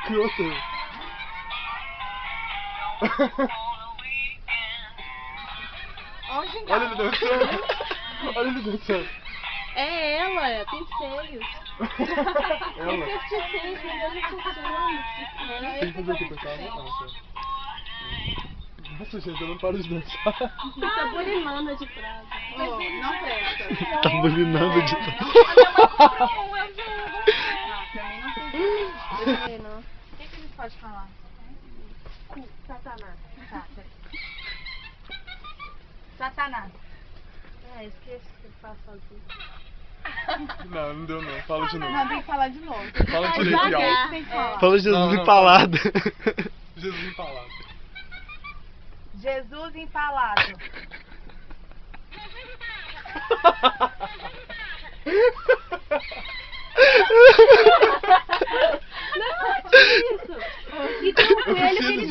Escroto. Olha ele dançando. Olha ele dançando. É ela, tem seios. Ela. Tem que ter seios, mas olha que funciona. Tem que fazer o que eu pensava? Nossa, gente, eu não paro de dançar. Tá bulinando de frase. Não presta. Tá bulinando de Não, o que a gente pode falar? Satanás. Tá, peraí. Satanás. Esqueci que eu faço sozinho. Não, não deu não. Fala de novo. Não, tem que falar de novo. Fala direito e alto. Tem que falar. Fala Jesus empalado. Jesus empalado. Jesus empalado. Não, isso. E tem um coelho que ele